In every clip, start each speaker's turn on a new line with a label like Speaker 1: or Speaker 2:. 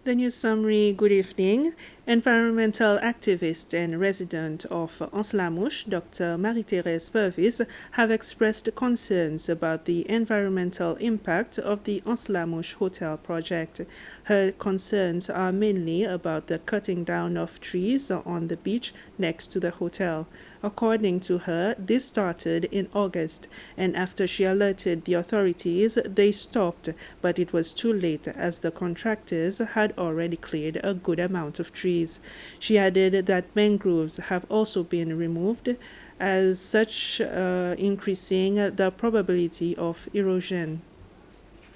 Speaker 1: The news summary, good evening. Environmental activist and resident of Anse-la-Mouche, Dr. Marie-Thérèse Purvis, have expressed concerns about the environmental impact of the Anse-la-Mouche hotel project. Her concerns are mainly about the cutting down of trees on the beach next to the hotel. According to her, this started in August, and after she alerted the authorities, they stopped, but it was too late as the contractors had already cleared a good amount of trees. She added that mangroves have also been removed, as such increasing the probability of erosion.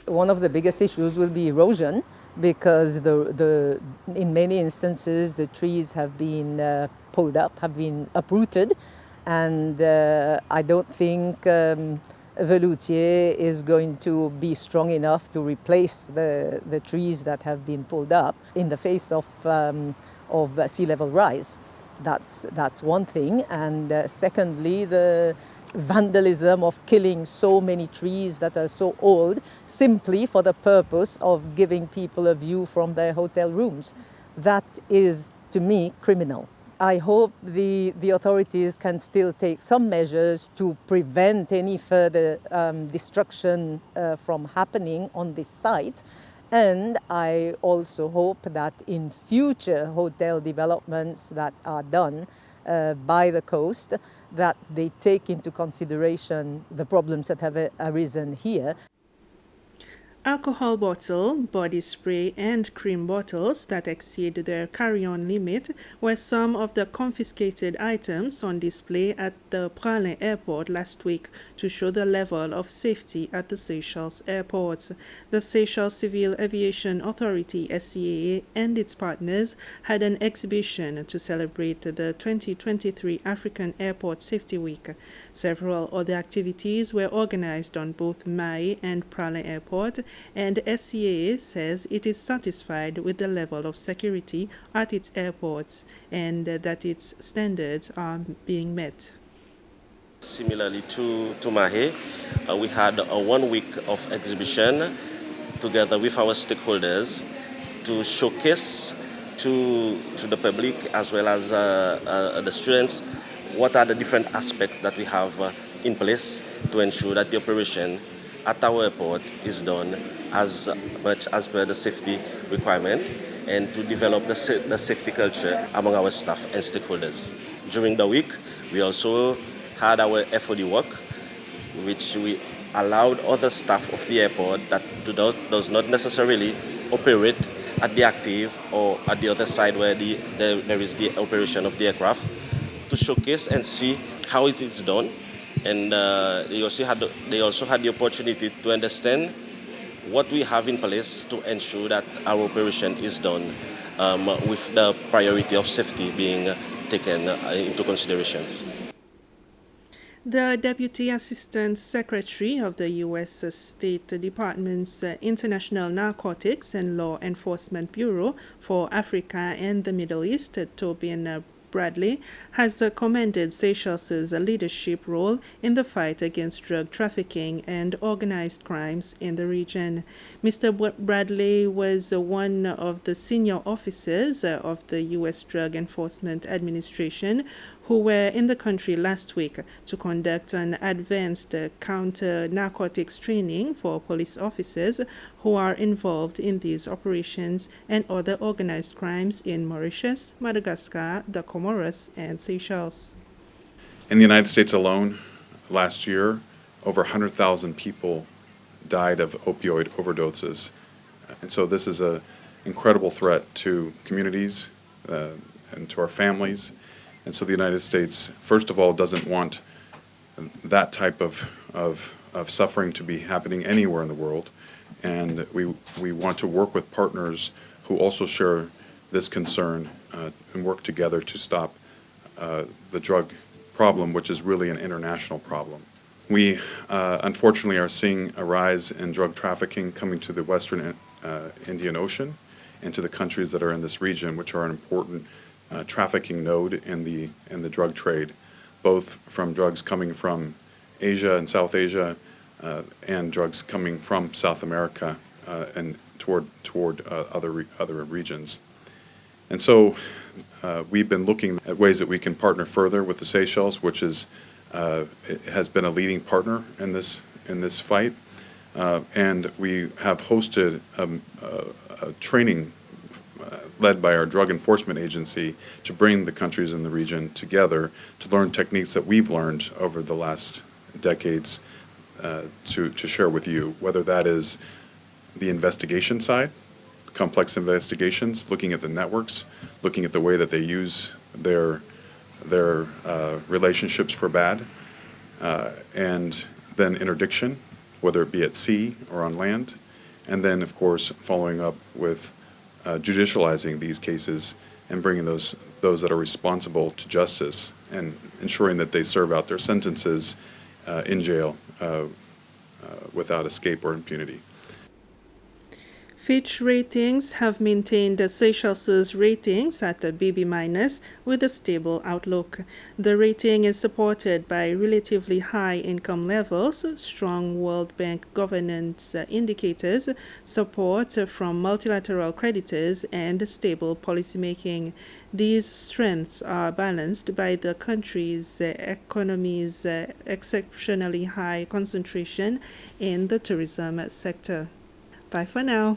Speaker 2: One of the biggest issues will be erosion because in many instances the trees have been pulled up, have been uprooted, and I don't think Veloutier is going to be strong enough to replace the trees that have been pulled up in the face of sea level rise. That's one thing, and secondly, the vandalism of killing so many trees that are so old simply for the purpose of giving people a view from their hotel rooms. That is, to me, criminal. I hope the authorities can still take some measures to prevent any further destruction from happening on this site. And I also hope that in future hotel developments that are done by the coast, that they take into consideration the problems that have arisen here.
Speaker 1: Alcohol bottle, body spray, and cream bottles that exceed their carry-on limit were some of the confiscated items on display at the Praslin airport last week to show the level of safety at the Seychelles airports. The Seychelles Civil Aviation Authority (SCAA) and its partners had an exhibition to celebrate the 2023 African Airport Safety Week. Several other activities were organized on both Maé and Praslin Airport, and SCAA says it is satisfied with the level of security at its airports and that its standards are being met.
Speaker 3: Similarly to Mahé, we had a 1 week of exhibition together with our stakeholders to showcase to the public as well as the students what are the different aspects that we have in place to ensure that the operation at our airport is done as much as per the safety requirement and to develop the safety culture among our staff and stakeholders. During the week, we also had our FOD work, which we allowed other staff of the airport that does not necessarily operate at the active or at the other side where there is the operation of the aircraft to showcase and see how it is done. And they also had the opportunity to understand what we have in place to ensure that our operation is done with the priority of safety being taken into considerations.
Speaker 1: The Deputy Assistant Secretary of the U.S. State Department's International Narcotics and Law Enforcement Bureau for Africa and the Middle East, Tobin Bradley, has commended Seychelles' leadership role in the fight against drug trafficking and organized crimes in the region. Mr. Bradley was one of the senior officers of the U.S. Drug Enforcement Administration who were in the country last week to conduct an advanced counter-narcotics training for police officers who are involved in these operations and other organized crimes in Mauritius, Madagascar, the Comoros, and Seychelles.
Speaker 4: In the United States alone, last year, over 100,000 people died of opioid overdoses. And so this is an incredible threat to communities and to our families. And so the United States, first of all, doesn't want that type of suffering to be happening anywhere in the world. And we want to work with partners who also share this concern and work together to stop the drug problem, which is really an international problem. We unfortunately are seeing a rise in drug trafficking coming to the Western Indian Ocean and to the countries that are in this region, which are an important trafficking node in the drug trade, both from drugs coming from Asia and South Asia and drugs coming from South America and toward other regions. And so we've been looking at ways that we can partner further with the Seychelles, which is it has been a leading partner in this fight, and we have hosted a training led by our Drug Enforcement Agency to bring the countries in the region together to learn techniques that we've learned over the last decades to share with you, whether that is the investigation side, complex investigations, looking at the networks, looking at the way that they use their relationships for bad, and then interdiction, whether it be at sea or on land, and then, of course, following up with judicializing these cases and bringing those that are responsible to justice and ensuring that they serve out their sentences in jail without escape or impunity.
Speaker 1: Fitch Ratings have maintained the Seychelles' ratings at a BB- with a stable outlook. The rating is supported by relatively high income levels, strong World Bank governance indicators, support from multilateral creditors, and stable policymaking. These strengths are balanced by the country's economy's exceptionally high concentration in the tourism sector. Bye for now.